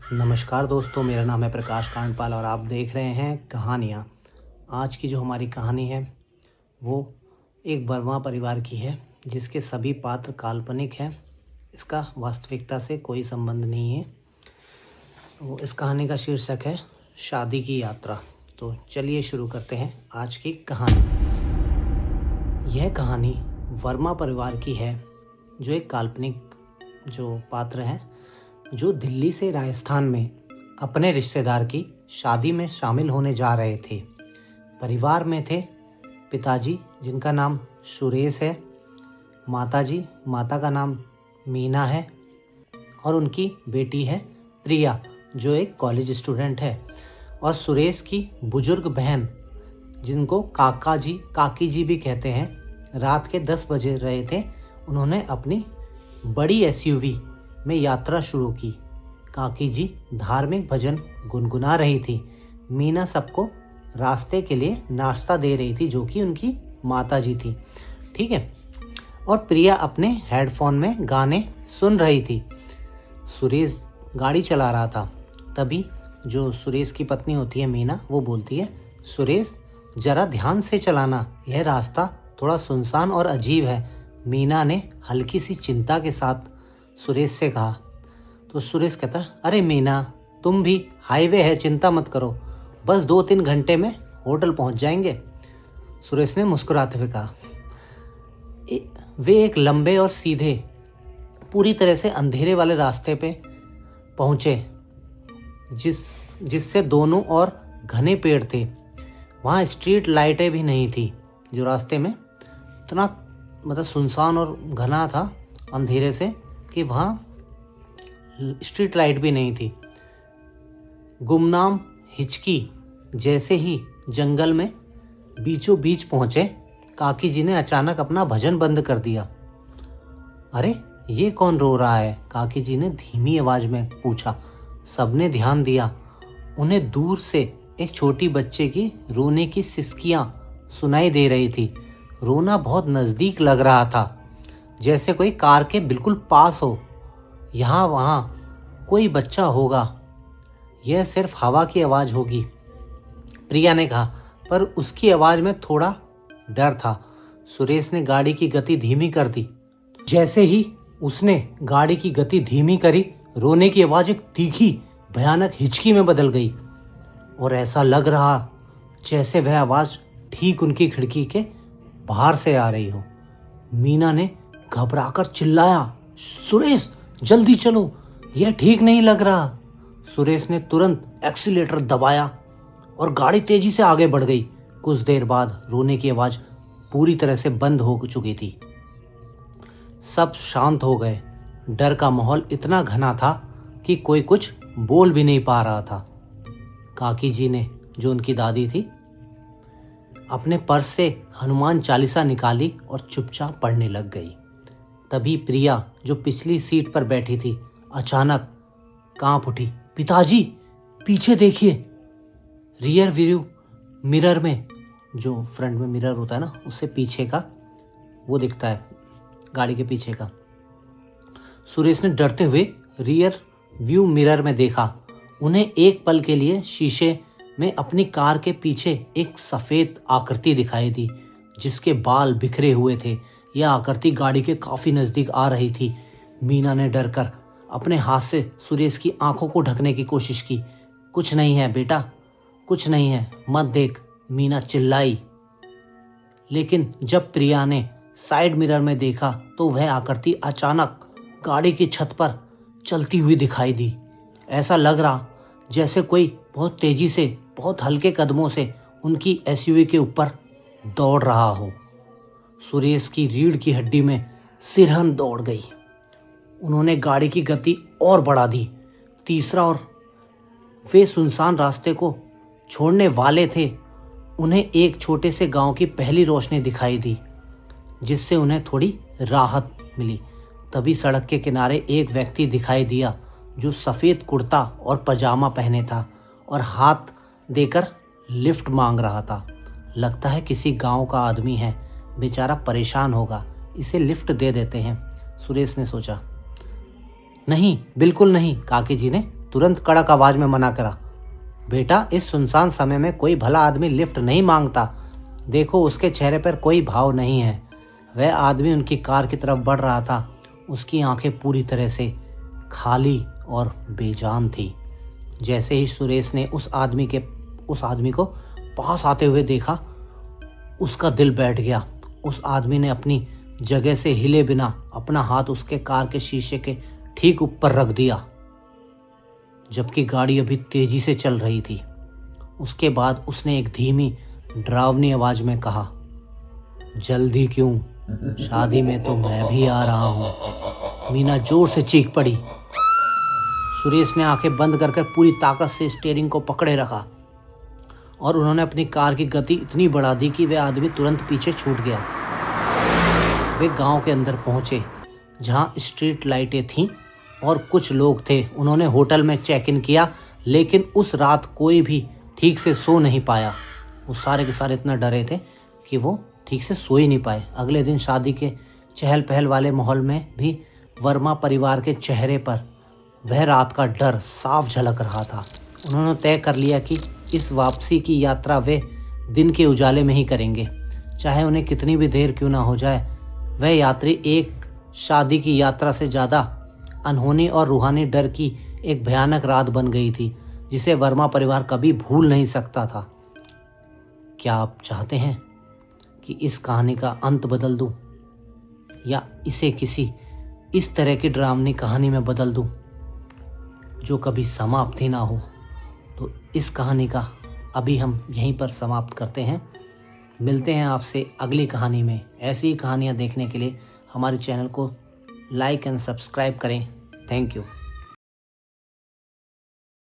नमस्कार दोस्तों, मेरा नाम है प्रकाश कांडपाल और आप देख रहे हैं कहानियाँ। आज की जो हमारी कहानी है वो एक वर्मा परिवार की है जिसके सभी पात्र काल्पनिक हैं। इसका वास्तविकता से कोई संबंध नहीं है। इस कहानी का शीर्षक है शादी की यात्रा। तो चलिए शुरू करते हैं आज की कहानी। यह कहानी वर्मा परिवार की है जो एक काल्पनिक जो पात्र हैं जो दिल्ली से राजस्थान में अपने रिश्तेदार की शादी में शामिल होने जा रहे थे। परिवार में थे पिताजी जिनका नाम सुरेश है, माता का नाम मीना है और उनकी बेटी है प्रिया जो एक कॉलेज स्टूडेंट है, और सुरेश की बुजुर्ग बहन जिनको काकी जी भी कहते हैं। रात के 10 बजे रहे थे। उन्होंने अपनी बड़ी एसयूवी में यात्रा शुरू की। काकी जी धार्मिक भजन गुनगुना रही थी। मीना सबको रास्ते के लिए नाश्ता दे रही थी जो कि उनकी माता जी थी। ठीक है। और प्रिया अपने हेडफोन में गाने सुन रही थी। सुरेश गाड़ी चला रहा था। तभी जो सुरेश की पत्नी होती है मीना, वो बोलती है, सुरेश जरा ध्यान से चलाना, यह रास्ता थोड़ा सुनसान और अजीब है। मीना ने हल्की सी चिंता के साथ सुरेश से कहा। तो सुरेश कहता है, अरे मीना, तुम भी, हाईवे है, चिंता मत करो, बस 2-3 घंटे में होटल पहुंच जाएंगे। सुरेश ने मुस्कुराते हुए कहा। वे एक लंबे और सीधे पूरी तरह से अंधेरे वाले रास्ते पे पहुंचे जिससे दोनों ओर घने पेड़ थे। वहाँ स्ट्रीट लाइटें भी नहीं थी। जो रास्ते में इतना सुनसान और घना था अंधेरे से कि वहाँ स्ट्रीट लाइट भी नहीं थी। गुमनाम हिचकी जैसे ही जंगल में बीचों बीच पहुंचे, काकी जी ने अचानक अपना भजन बंद कर दिया। अरे ये कौन रो रहा है? काकी जी ने धीमी आवाज में पूछा। सबने ध्यान दिया। उन्हें दूर से एक छोटी बच्चे की रोने की सिसकियां सुनाई दे रही थी। रोना बहुत नजदीक लग रहा था, जैसे कोई कार के बिल्कुल पास हो। यहाँ वहाँ कोई बच्चा होगा, यह सिर्फ हवा की आवाज होगी, प्रिया ने कहा। पर उसकी आवाज में थोड़ा डर था। सुरेश ने गाड़ी की गति धीमी कर दी। जैसे ही उसने गाड़ी की गति धीमी करी, रोने की आवाज एक तीखी भयानक हिचकी में बदल गई और ऐसा लग रहा जैसे वह आवाज ठीक उनकी खिड़की के बाहर से आ रही हो। मीना ने घबराकर चिल्लाया, सुरेश जल्दी चलो, यह ठीक नहीं लग रहा। सुरेश ने तुरंत एक्सीलेटर दबाया और गाड़ी तेजी से आगे बढ़ गई। कुछ देर बाद रोने की आवाज पूरी तरह से बंद हो चुकी थी। सब शांत हो गए। डर का माहौल इतना घना था कि कोई कुछ बोल भी नहीं पा रहा था। काकी जी ने, जो उनकी दादी थी, अपने पर्स से हनुमान चालीसा निकाली और चुपचाप पढ़ने लग गई। तभी प्रिया, जो पिछली सीट पर बैठी थी, अचानक कांप उठी। पिताजी, पीछे देखिए। रियर व्यू मिरर में, जो फ्रंट में मिरर होता है ना, उससे पीछे का वो दिखता है, गाड़ी के पीछे का। सुरेश ने डरते हुए रियर व्यू मिरर में देखा। उन्हें एक पल के लिए शीशे में अपनी कार के पीछे एक सफेद आकृति दिखाई दी जिसके बाल बिखरे हुए थे। यह आकृति गाड़ी के काफी नजदीक आ रही थी। मीना ने डरकर अपने हाथ से सुरेश की आंखों को ढकने की कोशिश की। कुछ नहीं है बेटा, कुछ नहीं है, मत देख, मीना चिल्लाई। लेकिन जब प्रिया ने साइड मिरर में देखा तो वह आकृति अचानक गाड़ी की छत पर चलती हुई दिखाई दी। ऐसा लग रहा जैसे कोई बहुत तेजी से, बहुत हल्के कदमों से उनकी एसयूवी के ऊपर दौड़ रहा हो। सुरेश की रीढ़ की हड्डी में सिरहन दौड़ गई। उन्होंने गाड़ी की गति और बढ़ा दी। तीसरा और वे सुनसान रास्ते को छोड़ने वाले थे। उन्हें एक छोटे से गांव की पहली रोशनी दिखाई दी जिससे उन्हें थोड़ी राहत मिली। तभी सड़क के किनारे एक व्यक्ति दिखाई दिया जो सफेद कुर्ता और पजामा पहने था और हाथ देकर लिफ्ट मांग रहा था। लगता है किसी गांव का आदमी है, बेचारा परेशान होगा, इसे लिफ्ट दे देते हैं, सुरेश ने सोचा। नहीं, बिल्कुल नहीं, काकी जी ने तुरंत कड़क आवाज में मना करा, बेटा इस सुनसान समय में कोई भला आदमी लिफ्ट नहीं मांगता। देखो उसके चेहरे पर कोई भाव नहीं है। वह आदमी उनकी कार की तरफ बढ़ रहा था। उसकी आंखें पूरी तरह से खाली और बेजान थी। जैसे ही सुरेश ने उस आदमी को पास आते हुए देखा, उसका दिल बैठ गया। उस आदमी ने अपनी जगह से हिले बिना अपना हाथ उसके कार के शीशे के ठीक ऊपर रख दिया, जबकि गाड़ी अभी तेजी से चल रही थी। उसके बाद उसने एक धीमी डरावनी आवाज में कहा, जल्दी क्यों, शादी में तो मैं भी आ रहा हूं। मीना जोर से चीख पड़ी। सुरेश ने आंखें बंद करके पूरी ताकत से स्टीयरिंग को पकड़े रखा और उन्होंने अपनी कार की गति इतनी बढ़ा दी कि वह आदमी तुरंत पीछे छूट गया। वे गांव के अंदर पहुंचे जहां स्ट्रीट लाइटें थीं और कुछ लोग थे। उन्होंने होटल में चेक इन किया, लेकिन उस रात कोई भी ठीक से सो नहीं पाया। वो सारे के सारे इतना डरे थे कि वो ठीक से सो ही नहीं पाए। अगले दिन शादी के चहल पहल वाले माहौल में भी वर्मा परिवार के चेहरे पर वह रात का डर साफ झलक रहा था। उन्होंने तय कर लिया कि इस वापसी की यात्रा वे दिन के उजाले में ही करेंगे, चाहे उन्हें कितनी भी देर क्यों ना हो जाए। वह यात्री एक शादी की यात्रा से ज़्यादा अनहोनी और रूहानी डर की एक भयानक रात बन गई थी, जिसे वर्मा परिवार कभी भूल नहीं सकता था। क्या आप चाहते हैं कि इस कहानी का अंत बदल दूं, या इसे किसी इस तरह की डरावनी कहानी में बदल दूं जो कभी समाप्त ही ना हो? तो इस कहानी का अभी हम यहीं पर समाप्त करते हैं। मिलते हैं आपसे अगली कहानी में। ऐसी ही कहानियाँ देखने के लिए हमारे चैनल को लाइक एंड सब्सक्राइब करें। Thank you.